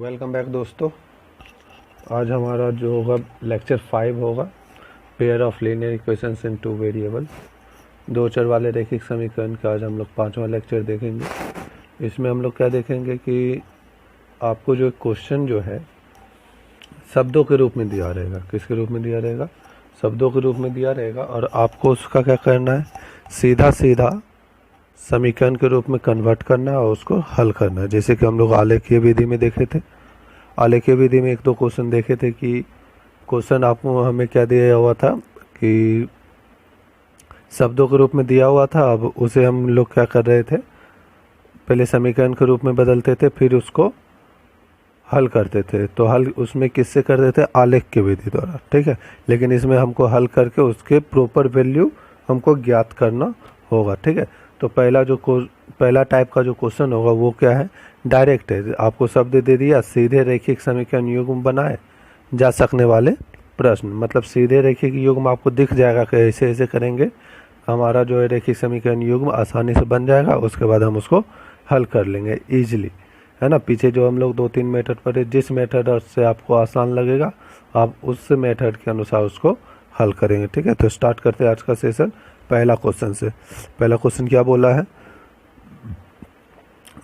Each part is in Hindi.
वेलकम बैक दोस्तों। आज हमारा जो होगा लेक्चर 5 होगा, pair of linear equations in two variable, दो चर वाले रैखिक समीकरण का आज हम लोग 5वां लेक्चर देखेंगे। इसमें हम लोग क्या देखेंगे कि आपको जो क्वेश्चन जो है शब्दों के रूप में दिया रहेगा। किसके रूप में दिया रहेगा? शब्दों के रूप में दिया रहेगा, और आपको उसका क्या करना है, सीधा सीधा समीकरण के रूप में कन्वर्ट करना है और उसको हल करना है। जैसे कि हम लोग आलेखीय विधि में देखे थे, आलेखीय विधि में एक दो क्वेश्चन देखे थे कि क्वेश्चन आपको हमें क्या दिया हुआ था कि शब्दों के रूप में दिया हुआ था। अब उसे हम लोग क्या कर रहे थे, पहले समीकरण के रूप में बदलते थे, फिर उसको हल करते थे। तो हल उसमें किससे करते थे? आलेख की विधि द्वारा, ठीक है। लेकिन इसमें हमको हल करके उसके प्रॉपर वैल्यू हमको ज्ञात करना होगा, ठीक है। तो पहला टाइप का जो क्वेश्चन होगा वो क्या है, डायरेक्ट है। आपको शब्द दे दिया, सीधे रैखिक समीकरण युग्म बनाए जा सकने वाले प्रश्न, मतलब सीधे रैखिक युग्म आपको दिख जाएगा कि ऐसे ऐसे करेंगे हमारा जो है रैखिक समीकरण युग्म आसानी से बन जाएगा। उसके बाद हम उसको हल कर लेंगे ईजिली, है ना। पीछे जो हम लोग 2-3 मेथड पढ़े, जिस मेथड से आपको आसान लगेगा आप उस मेथड के अनुसार उसको हल करेंगे, ठीक है। तो स्टार्ट करते हैं आज का सेशन पहला क्वेश्चन से। पहला क्वेश्चन क्या बोला है,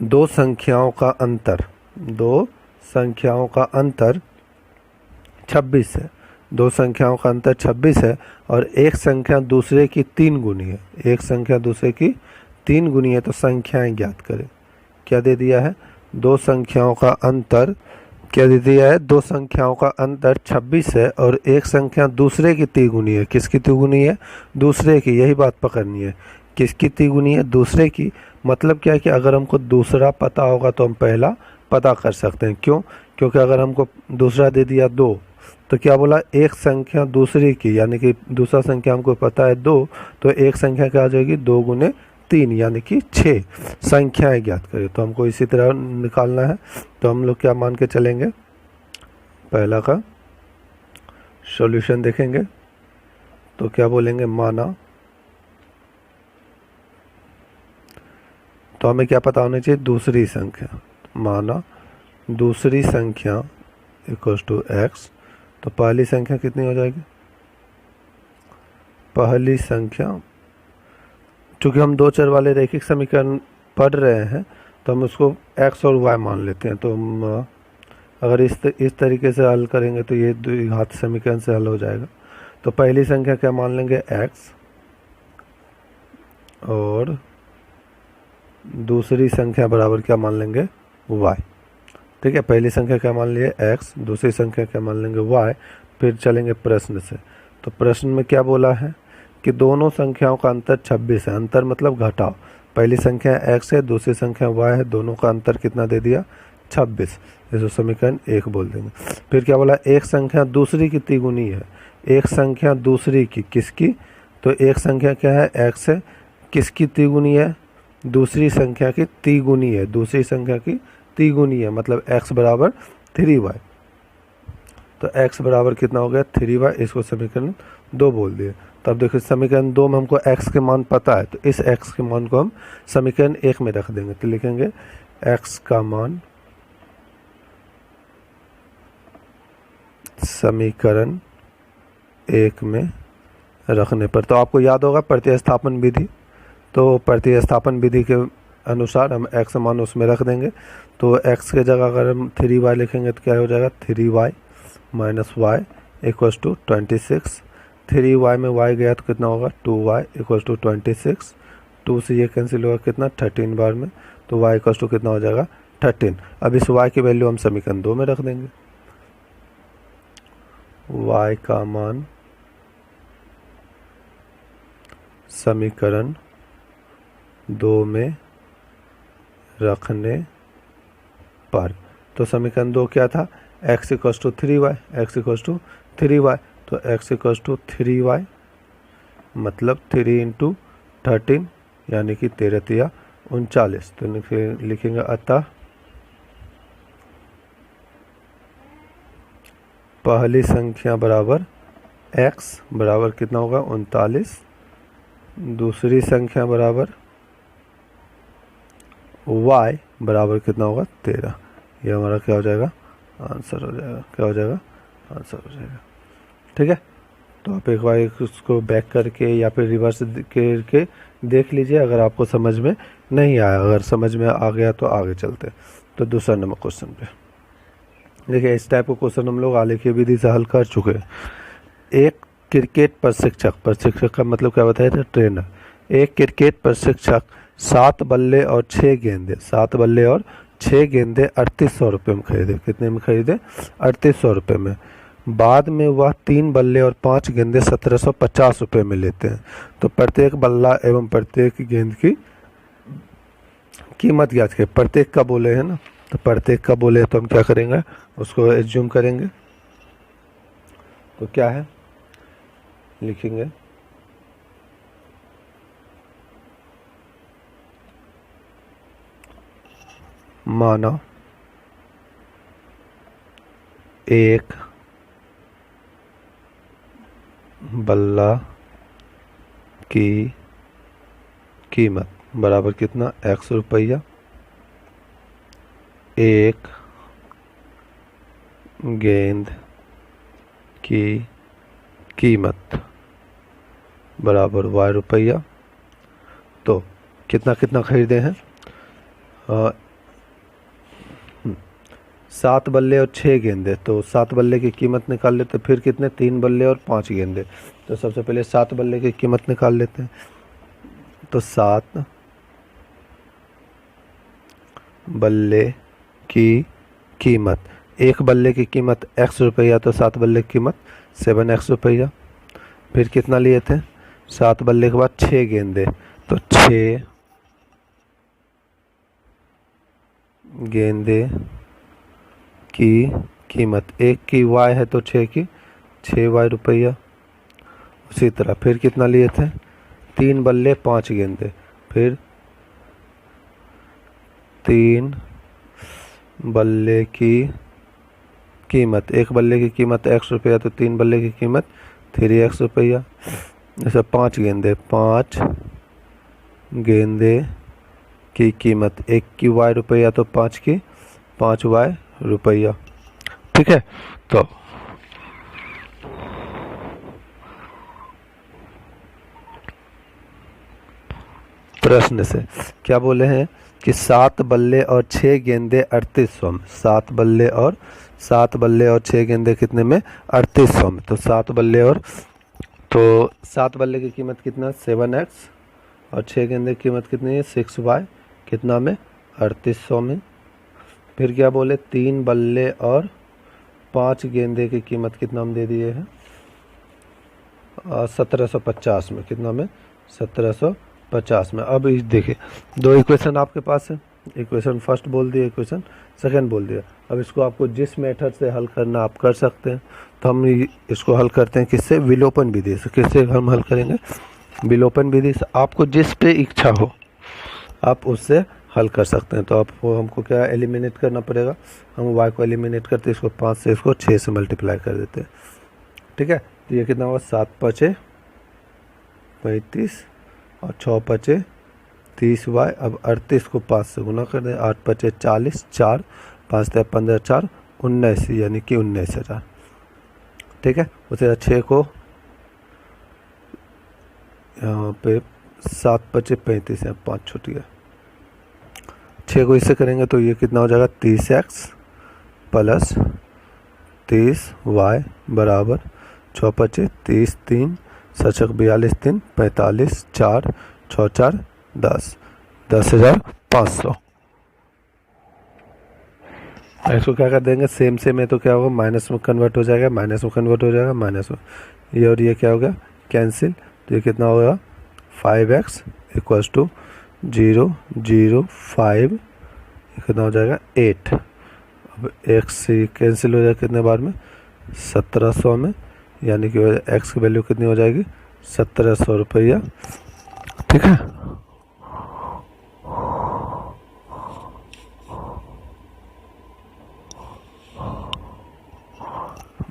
दो संख्याओं का अंतर 26 है। दो संख्याओं का अंतर 26 है और एक संख्या दूसरे की 3 गुनी है। एक संख्या दूसरे की 3 गुनी है, तो संख्याएं ज्ञात करें। क्या दे दिया है? दो संख्याओं का अंतर, क्या दे दिया है? दो संख्याओं का अंतर 26 है और एक संख्या दूसरे की तिगुनी है। किसकी तिगुनी है? दूसरे की। यही बात पकड़नी है, किसकी तिगुनी है? दूसरे की। मतलब क्या है कि अगर हमको दूसरा पता होगा तो हम पहला पता कर सकते हैं। क्यों? क्योंकि अगर हमको दूसरा दे दिया 2, तो क्या बोला, एक संख्या दूसरे की, यानी कि दूसरा संख्या हमको पता है 2, तो एक संख्या क्या आ जाएगी? 2 गुने 3 यानी कि 6 संख्याएं ज्ञात करें। तो हमको इसी तरह निकालना है। तो हम लोग क्या मान के चलेंगे, पहला का सॉल्यूशन देखेंगे तो क्या बोलेंगे, माना। तो हमें क्या पता होना चाहिए? दूसरी संख्या। माना दूसरी संख्या इक्वल्स टू एक्स। तो पहली संख्या कितनी हो जाएगी? पहली संख्या, चूंकि हम दो चर वाले रैखिक समीकरण पढ़ रहे हैं तो हम उसको x और y मान लेते हैं। तो हम अगर इस तरीके से हल करेंगे तो ये द्विघात समीकरण से हल हो जाएगा। तो पहली संख्या क्या मान लेंगे? x, और दूसरी संख्या बराबर क्या मान लेंगे? y, ठीक है। पहली संख्या क्या मान लिए? x, दूसरी संख्या क्या मान लेंगे? y। फिर चलेंगे प्रश्न से। तो प्रश्न में क्या बोला है कि दोनों संख्याओं का अंतर 26 है। अंतर मतलब घटाव। पहली संख्या x है, दूसरी संख्या y है, दोनों का अंतर कितना दे दिया? 26। इसको समीकरण 1 बोल देंगे। फिर क्या बोला? एक संख्या दूसरी की तिगुनी है। एक संख्या दूसरी की, किसकी? तो एक संख्या क्या है? x है, किसकी तिगुनी है? दूसरी संख्या की तिगुनी है। दूसरी संख्या की तिगुनी है, मतलब x बराबर 3y। तो x बराबर कितना हो गया? 3y। इसको समीकरण 2 बोल दिए। तब देखो समीकरण 2 में हमको x के मान पता है, तो इस x के मान को हम समीकरण 1 में रख देंगे। तो लिखेंगे x का मान समीकरण 1 में रखने पर, तो आपको याद होगा प्रतिस्थापन विधि। तो प्रतिस्थापन विधि के अनुसार हम x मान उसमें रख देंगे। तो x के जगह अगर हम 3y लिखेंगे तो क्या हो जाएगा? 3y minus y equals to 26। 3y में y गया तो कितना होगा? 2y equals to 26। 2 से ये कैंसिल होगा कितना? 13 बार में। तो y इक्वल्स टू कितना हो जाएगा? 13। अब इस y की वैल्यू हम समीकरण 2 में रख देंगे। y का मान समीकरण 2 में रखने पर, तो समीकरण 2 क्या था? x equals to 3y, x equals to 3y। तो x इक्वल्स टू 3y मतलब 3 इंटू 13 यानी कि 13×3 = 39। तो लिखेंगे अतः पहली संख्या बराबर x बराबर कितना होगा? 39। दूसरी संख्या बराबर y बराबर कितना होगा? 13। ये हमारा क्या हो जाएगा? आंसर हो जाएगा, क्या हो जाएगा, आंसर हो जाएगा। ठीक है, तो आप एक बार उसको बैक करके या फिर रिवर्स करके देख लीजिए अगर आपको समझ में नहीं आया। अगर समझ में आ गया तो आगे चलते। तो दूसरा नंबर क्वेश्चन पे देखिए, इस टाइप का क्वेश्चन हम लोग आलेखीय विधि से हल कर चुके हैं। एक क्रिकेट प्रशिक्षक, प्रशिक्षक का मतलब क्या बताया था, ट्रेनर। एक क्रिकेट प्रशिक्षक 7 बल्ले और 6 गेंदे, 7 बल्ले और 6 गेंदे 3800 रुपये में खरीदे। कितने में खरीदे, 3800 रुपये में। बाद में वह 3 बल्ले और 5 गेंदे 1750 रुपये में लेते हैं। तो प्रत्येक बल्ला एवं प्रत्येक गेंद की कीमत ज्ञात करें। प्रत्येक का बोले है ना, तो प्रत्येक का बोले तो हम क्या करेंगे, उसको एज्यूम करेंगे। तो क्या है, लिखेंगे माना एक बल्ला की कीमत बराबर कितना, 100 रुपया। एक गेंद की कीमत बराबर y रुपया। तो कितना कितना खरीदे हैं, 7 बल्ले और 6 गेंदे। तो 7 बल्ले की कीमत निकाल लेते, फिर कितने, 3 बल्ले और 5 गेंदे। तो सबसे पहले 7 बल्ले की कीमत निकाल लेते हैं। तो 7 बल्ले की कीमत, एक बल्ले की कीमत x रुपया, तो 7 बल्ले की कीमत 7x रुपया। फिर कितना लिए थे, 7 बल्ले के बाद 6 गेंदे, तो 6 गेंदे की कीमत, एक की y है तो 6 की 6y रुपया। उसी तरह फिर कितना लिए थे, 3 बल्ले 5 गेंदे, फिर 3 बल्ले की कीमत, एक बल्ले की कीमत x रुपया, तो 3 बल्ले की कीमत 3x रुपया। जैसे 5 गेंदे, 5 गेंदे की कीमत, एक की y रुपया, तो 5 की 5y रुपया। ठीक है, तो प्रश्न से क्या बोले हैं कि 7 बल्ले और 6 गेंदे 3800 में, 7 बल्ले और 6 गेंदे कितने में, 3800 में। तो 7 बल्ले की कीमत कितना, 7x, और 6 गेंदे की कीमत कितनी है, 6y, कितना में, 3800 में। फिर क्या बोले, 3 बल्ले और 5 गेंदे की कीमत कितना हम दे दिए हैं, 1750 में। कितना में, 1750 में। अब देखिए, दो इक्वेशन आपके पास है, इक्वेशन फर्स्ट बोल दिया, इक्वेशन सेकंड बोल दिया। अब इसको आपको जिस मेथड से हल करना आप कर सकते हैं। तो हम इसको हल करते हैं किससे, विलोपन विधि से। किससे हम हल करेंगे, विलोपन विधि से। आपको जिस पे इच्छा हो आप उससे हल कर सकते हैं। तो आपको हमको क्या एलिमिनेट करना पड़ेगा, हम y को एलिमिनेट करते हैं, इसको 5 से इसको 6 से मल्टीप्लाई कर देते हैं। ठीक है, तो ये कितना होगा, 7 5 35 और 6 5 30y। अब 38 को 5 से गुना कर दें, 8 5 40, 4 5 15 4 19, यानी कि 19,000। ठीक है, उसे 6 को यहाँ पे 7 5 35 है, 5 छूट गया। 6 को इससे करेंगे तो ये कितना हो जाएगा, 30x प्लस 30y बराबर 6 5 30, 3 7 42, 3 45, 4 6 4 10, 10,500। इसको क्या कर देंगे, सेम सेम है तो क्या होगा, माइनस में कन्वर्ट हो जाएगा, माइनस में कन्वर्ट हो जाएगा, माइनस में ये और ये क्या हो गया, कैंसिल। तो ये कितना होगा, 5x इक्वल्स टू 0 0 5, कितना हो जाएगा 8। अब x से कैंसिल हो जाएगा कितने बार में, 1700 में, यानी कि x की वैल्यू कितनी हो जाएगी, 1700 रुपया। ठीक है,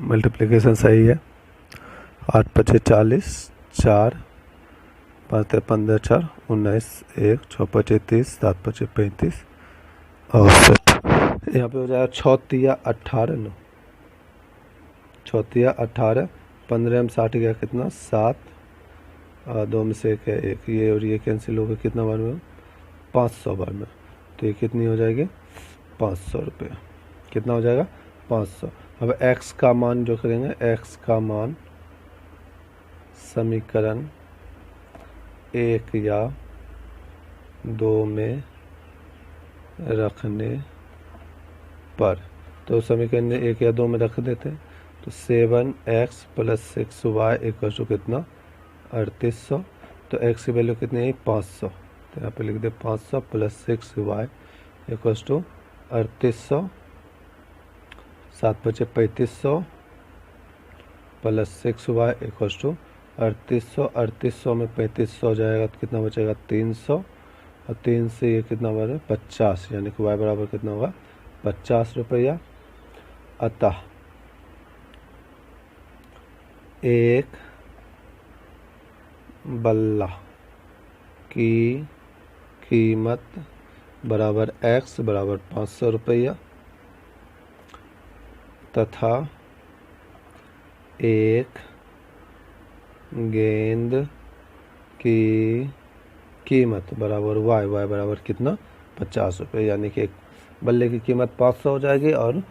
मल्टीप्लिकेशन सही है। 8 5 40, 4 5 15 4 19, 1 6 5 30, 7 5 35 और 7। यहाँ पे हो जाएगा 6 × 18 9, 6 × 18, 15 में 60 गया कितना 7, 2 में से 1 है 1, ये और ये कैंसिल हो गया, कितना बार में 500 बार में, तो ये कितनी हो जाएगी 500 रुपये, कितना हो जाएगा 500। अब x का मान जो करेंगे, x का मान समीकरण 1 या 2 में रखने पर, तो समीकरण 1 या 2 में रख देते हैं, तो 7x + 6y = कितना 3800, तो x की वैल्यू कितनी है 500, तो यहाँ पे लिख दे 500 + 6y = 3800, 7 × 5 = 3500 + 6y = 3800, 3800 में 3500 हो जाएगा तो कितना बचेगा 300, और 3 से ये कितना बना 50, यानी कि y बराबर कितना होगा 50 रुपया। अतः एक बल्ला की कीमत बराबर x बराबर 500 रुपया तथा एक गेंद की कीमत बराबर y बराबर कितना 50 रुपये, यानी कि एक बल्ले की कीमत 500 हो जाएगी और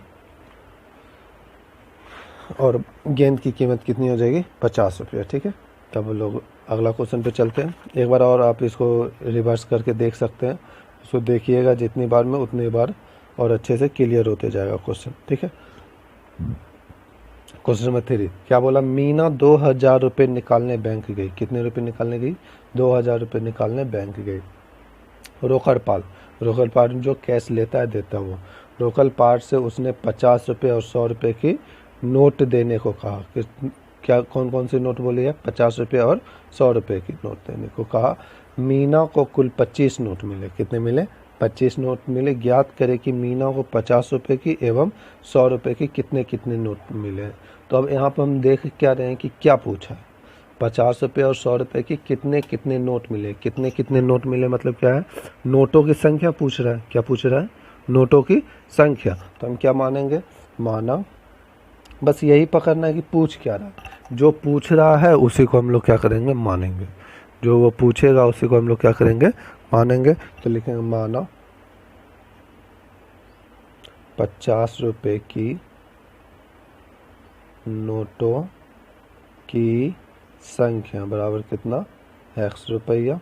गेंद की कीमत कितनी हो जाएगी 50 रुपये। ठीक है, तब लोग अगला क्वेश्चन पे चलते हैं। एक बार और आप इसको रिवर्स करके देख सकते हैं, उसको देखिएगा जितनी बार में उतनी बार और अच्छे से क्लियर होते जाएगा क्वेश्चन। ठीक है, क्वेश्चन नंबर 3 क्या बोला, मीना 2000 रुपये निकालने बैंक गई। कितने रुपये निकालने गई 2000 रुपये निकालने बैंक गई। रोकड़पाल जो कैश लेता है देता है, वो रोकड़पाल से उसने 50 रुपये और 100 रुपये की नोट देने को कहा। क्या कौन कौन सी नोट बोली है, 50 रुपये और 100 रुपये की नोट देने को कहा। मीना को कुल 25 नोट मिले। कितने मिले 25 नोट मिले। ज्ञात करें कि मीना को 50 रुपये की एवं 100 रुपये की कितने कितने नोट मिले। तो अब यहाँ पर हम देख क्या रहे हैं कि क्या पूछा है, 50 रुपये और 100 रुपये की कितने कितने नोट मिले। कितने कितने नोट मिले मतलब क्या है, नोटों की संख्या पूछ रहा है। क्या पूछ रहा है, नोटों की संख्या। तो हम क्या मानेंगे, माना, बस यही पकड़ना है कि पूछ क्या रहा है। जो पूछ रहा है उसी को हम लोग क्या करेंगे, मानेंगे। जो वो पूछेगा उसी को हम लोग क्या करेंगे, मानेंगे। तो लिखेंगे माना 50 रुपये की नोटों की संख्या बराबर कितना x रुपया।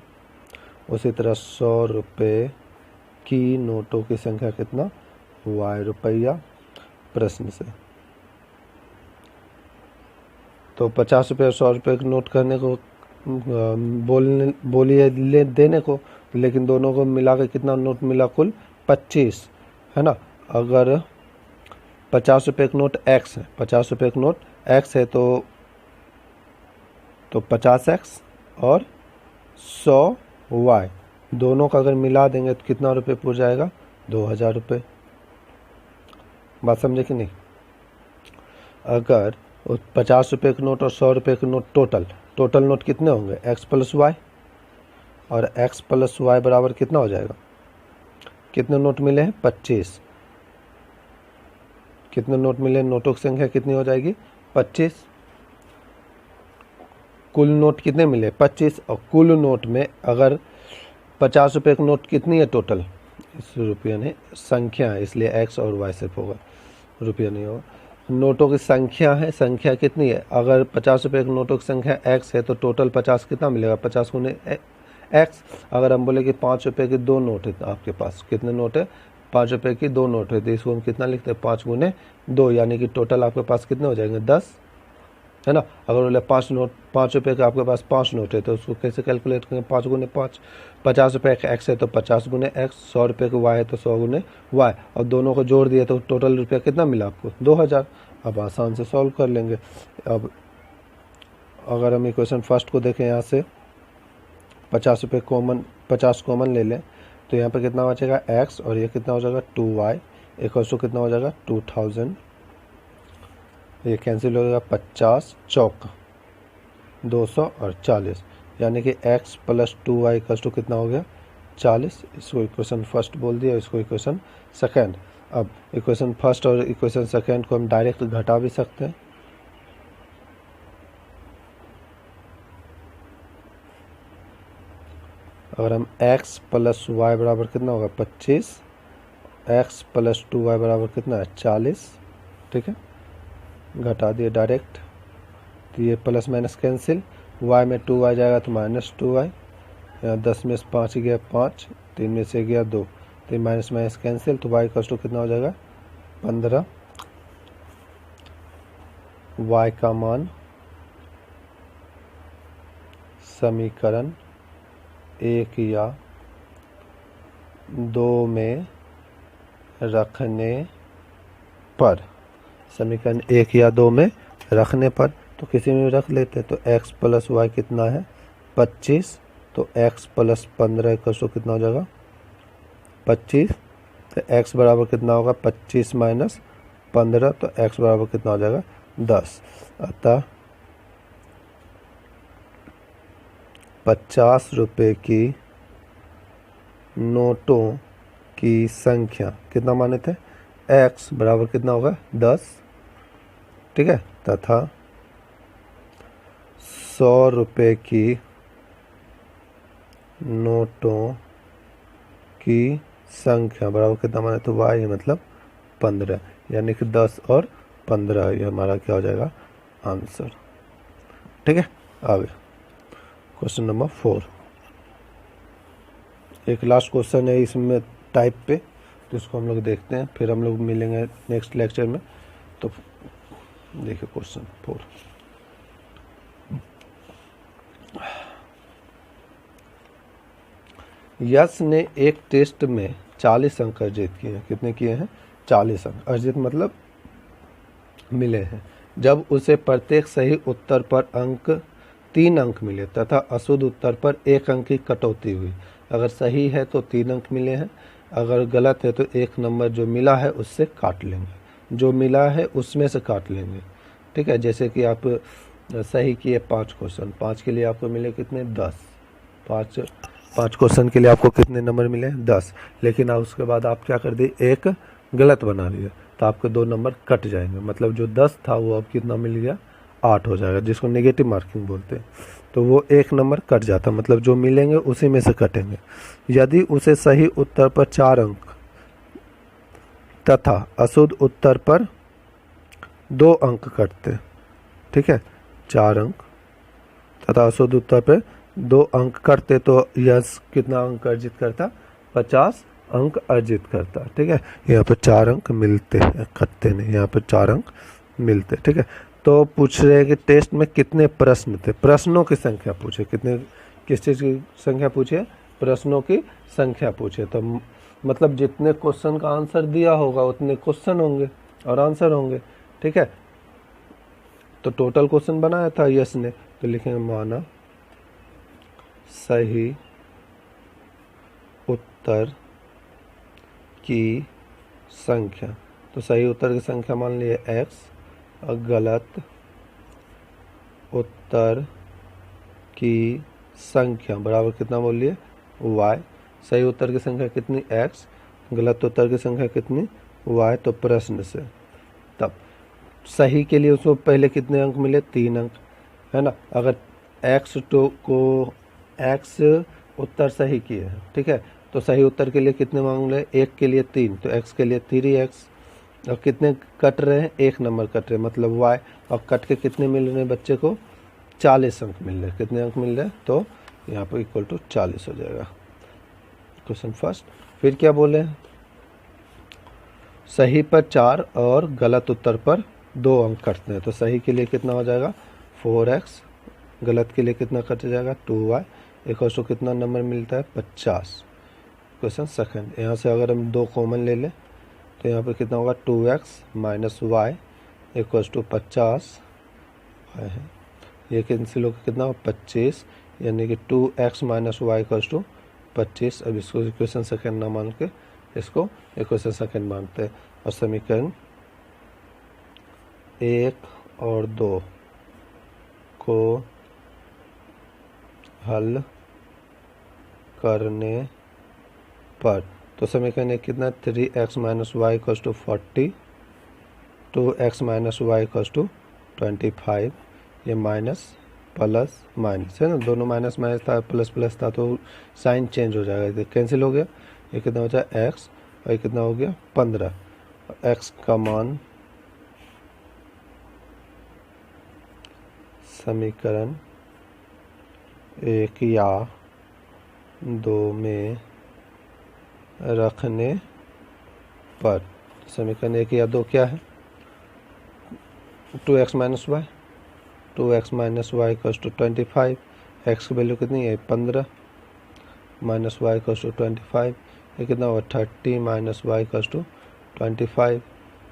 उसी तरह 100 रुपये की नोटों की संख्या कितना y रुपया। प्रश्न से तो 50 रुपये और 100 रुपये की नोट करने को बोलिए देने को, लेकिन दोनों को मिला के कितना नोट मिला, कुल 25 है ना। अगर 50 रुपये का नोट x है, 50 रुपये का नोट x है तो 50x और 100y दोनों का अगर मिला देंगे तो कितना रुपये पूछ जाएगा 2000 रुपये। बात समझे कि नहीं। अगर 50 रुपये का नोट और 100 रुपये का नोट टोटल नोट कितने होंगे x + y, और x + y बराबर कितना हो जाएगा, कितने नोट मिले हैं 25। कितने नोट मिले, नोटों की संख्या कितनी हो जाएगी 25। कुल नोट कितने मिले 25, और कुल नोट में अगर 50 रुपये का नोट कितनी है टोटल, इस रुपये ने संख्या है इसलिए x और y सिर्फ होगा, रुपया नहीं होगा। नोटों की संख्या है, संख्या कितनी है, अगर 50 रुपये की नोटों की संख्या x है तो टोटल 50 कितना मिलेगा 50 गुने x। अगर हम बोले कि 5 रुपये की 2 नोट है आपके पास, कितने नोट है 5 रुपये की 2 नोट है, तो इसको हम कितना लिखते हैं 5 गुने 2, यानी कि टोटल आपके पास कितने हो जाएंगे 10 है ना। अगर बोले 5 रुपये का आपके पास 5 नोट है तो उसको कैसे कैलकुलेट करेंगे 5 गुने 5। 50 रुपये का x है तो 50 गुने x, 100 रुपये का y है तो 100 गुने y, और दोनों को जोड़ दिए तो टोटल रुपया कितना मिला आपको 2000। अब आसान से सॉल्व कर लेंगे। अब अगर हम इक्वेशन फर्स्ट को देखें, यहाँ से 50 रुपये कॉमन ले लें तो यहाँ पे कितना बचेगा x, और ये कितना हो जाएगा 2y = कितना हो जाएगा 2000। ये कैंसिल हो जाएगा 50 चौक 200 और 40, यानी कि x + 2y = कितना हो गया 40। इसको इक्वेशन फर्स्ट बोल दिया, इसको इक्वेशन सेकेंड। अब इक्वेशन फर्स्ट और इक्वेशन सेकेंड को हम डायरेक्ट घटा भी सकते हैं। अगर हम x प्लस वाई बराबर कितना होगा 25, x प्लस 2y बराबर कितना है 40, ठीक है, घटा दिए डायरेक्ट, तो ये प्लस माइनस कैंसिल, y में 2y जाएगा तो माइनस 2y, यहाँ 10 में से 5 गया 5, 3 में से गया 2, तो माइनस माइनस कैंसिल, तो y इक्वल टू कितना हो जाएगा 15। y का मान समीकरण 1 या 2 में रखने पर, समीकरण 1 या 2 में रखने पर, तो किसी में रख लेते हैं, तो x प्लस वाई कितना है 25, तो x प्लस 15 इक्वल कितना हो जाएगा 25, तो x बराबर कितना होगा 25 माइनस 15, तो x बराबर कितना हो जाएगा 10। अतः 50 रुपये की नोटों की संख्या कितना माने थे, x बराबर कितना होगा 10, ठीक है, तथा 100 रुपये की नोटों की संख्या बराबर कितना माने तो y मतलब 15, यानी कि 10 और 15, ये हमारा क्या हो जाएगा आंसर, ठीक है। आगे क्वेश्चन नंबर 4, एक लास्ट क्वेश्चन है इसमें टाइप पे, तो इसको हम लोग देखते हैं, फिर हम लोग मिलेंगे नेक्स्ट लेक्चर में। तो देखिए क्वेश्चन 4, यश ने एक टेस्ट में 40 अंक अर्जित किए हैं। कितने किए हैं 40 अंक, अर्जित मतलब मिले हैं। जब उसे प्रत्येक सही उत्तर पर 3 अंक मिले तथा अशुद्ध उत्तर पर 1 अंक की कटौती हुई। अगर सही है तो 3 अंक मिले हैं, अगर गलत है तो 1 नंबर जो मिला है उससे काट लेंगे, जो मिला है उसमें से काट लेंगे, ठीक है। जैसे कि आप सही किए 5 क्वेश्चन, 5 के लिए आपको मिले कितने 10, 5 क्वेश्चन के लिए आपको कितने नंबर मिले 10, लेकिन आप उसके बाद आप क्या कर दिए, एक गलत बना लिया, तो आपके 2 नंबर कट जाएंगे, मतलब जो 10 था वो अब कितना मिल गया 8 हो जाएगा, जिसको नेगेटिव मार्किंग बोलते हैं। तो वो 1 नंबर कट जाता, मतलब जो मिलेंगे उसी में से कटेंगे। यदि उसे सही उत्तर पर 4 अंक तथा अशुद्ध उत्तर पर 2 अंक कटते, ठीक है, 4 अंक तथा अशुद्ध उत्तर पर 2 अंक करते, तो यश कितना अंक अर्जित करता 50 अंक अर्जित करता, ठीक है। यहाँ पर 4 अंक मिलते हैं, कटते नहीं, यहाँ पर 4 अंक मिलते, ठीक है। तो पूछ रहे हैं कि टेस्ट में कितने प्रश्न थे, प्रश्नों की संख्या पूछे, कितने, किस चीज़ की संख्या पूछे, प्रश्नों की संख्या पूछे। तो मतलब जितने क्वेश्चन का आंसर दिया होगा उतने क्वेश्चन होंगे और आंसर होंगे, ठीक है। तो टोटल क्वेश्चन बनाया था यश ने, तो लिखेंगे माना सही उत्तर की संख्या, तो सही उत्तर की संख्या मान लिए x, और गलत उत्तर की संख्या बराबर कितना बोल लिए y। सही उत्तर की संख्या कितनी x, गलत उत्तर की संख्या कितनी y, तो प्रश्न से। तब सही के लिए उसको पहले कितने अंक मिले 3 अंक, है ना। अगर x को x उत्तर सही किए हैं, ठीक है, तो सही उत्तर के लिए कितने मांग ले, 1 के लिए 3, तो x के लिए 3x, और कितने कट रहे हैं 1 नंबर कट रहे, मतलब y, और कट के कितने मिल रहे हैं बच्चे को 40 अंक मिल रहे, कितने अंक मिल रहे हैं, तो यहाँ पर इक्वल टू 40 हो जाएगा क्वेश्चन फर्स्ट। फिर क्या बोले, सही पर 4 और गलत उत्तर पर 2 अंक कटते हैं, तो सही के लिए कितना हो जाएगा 4x, गलत के लिए कितना कट जाएगा 2y, इक्वल टू कितना नंबर मिलता है 50। क्वेश्चन सेकंड, यहाँ से अगर हम 2 कॉमन ले लें तो यहाँ पे कितना होगा 2x minus Y equal to 50 है, ये कैंसिल होकर कितना हो 25, यानी कि 2x minus Y equal to 25। अब इसको इक्वेशन सेकंड ना मान के इसको इक्वेशन सेकंड मानते हैं, और समीकरण 1 और 2 को हल करने पर तो समीकरण एक कितना 3x minus y equals to 40, 2x minus y equals to 25, ये माइनस प्लस माइनस है ना, दोनों माइनस माइनस था, प्लस प्लस था, तो साइन चेंज हो जाएगा, कैंसिल हो गया, ये कितना हो जाए x और ये कितना हो गया 15, x का मान समीकरण 1 या 2 में रखने पर, समीकरण 1 या 2 क्या है, 2x minus y, 2x minus y equals to 25, x की वैल्यू कितनी है 15 माइनस वाई इक्वल्स टू 25, ये कितना होगा 30 minus y equals to 25,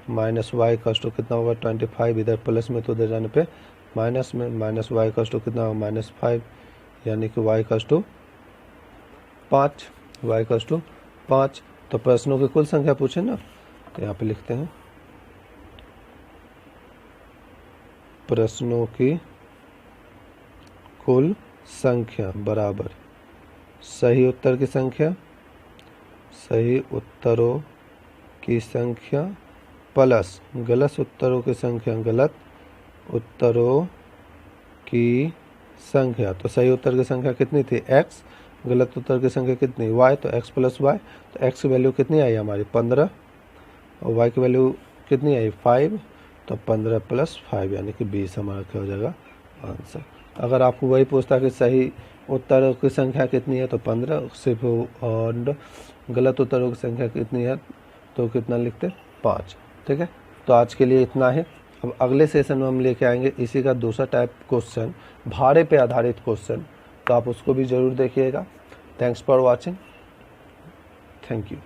minus y equals to कितना होगा 25, इधर प्लस में तो उधर जाने पे माइनस में, माइनस वाई इक्वल्स टू कितना होगा -5, यानी कि y equals to 5, y equals to 5। तो प्रश्नों की कुल संख्या पूछे ना, तो यहाँ पे लिखते हैं प्रश्नों की कुल संख्या बराबर सही उत्तर की संख्या, सही उत्तरों की संख्या प्लस गलत उत्तरों की संख्या, गलत उत्तरों की संख्या। तो सही उत्तर की संख्या कितनी थी x, गलत उत्तर की संख्या कितनी y, तो x प्लस वाई, तो x की वैल्यू कितनी आई हमारी 15 और y की वैल्यू कितनी आई 5, तो 15 प्लस 5 यानी कि 20 हमारा क्या हो जाएगा आंसर। अगर आपको वही पूछता कि सही उत्तरों की संख्या कितनी है तो 15 सिर्फ, और गलत उत्तरों की संख्या कितनी है तो कितना लिखते 5। ठीक है, तो आज के लिए इतना है। अब अगले सेशन में हम लेके आएंगे इसी का दूसरा टाइप क्वेश्चन, भाड़े पे आधारित क्वेश्चन, तो आप उसको भी ज़रूर देखिएगा। Thanks for watching, thank you.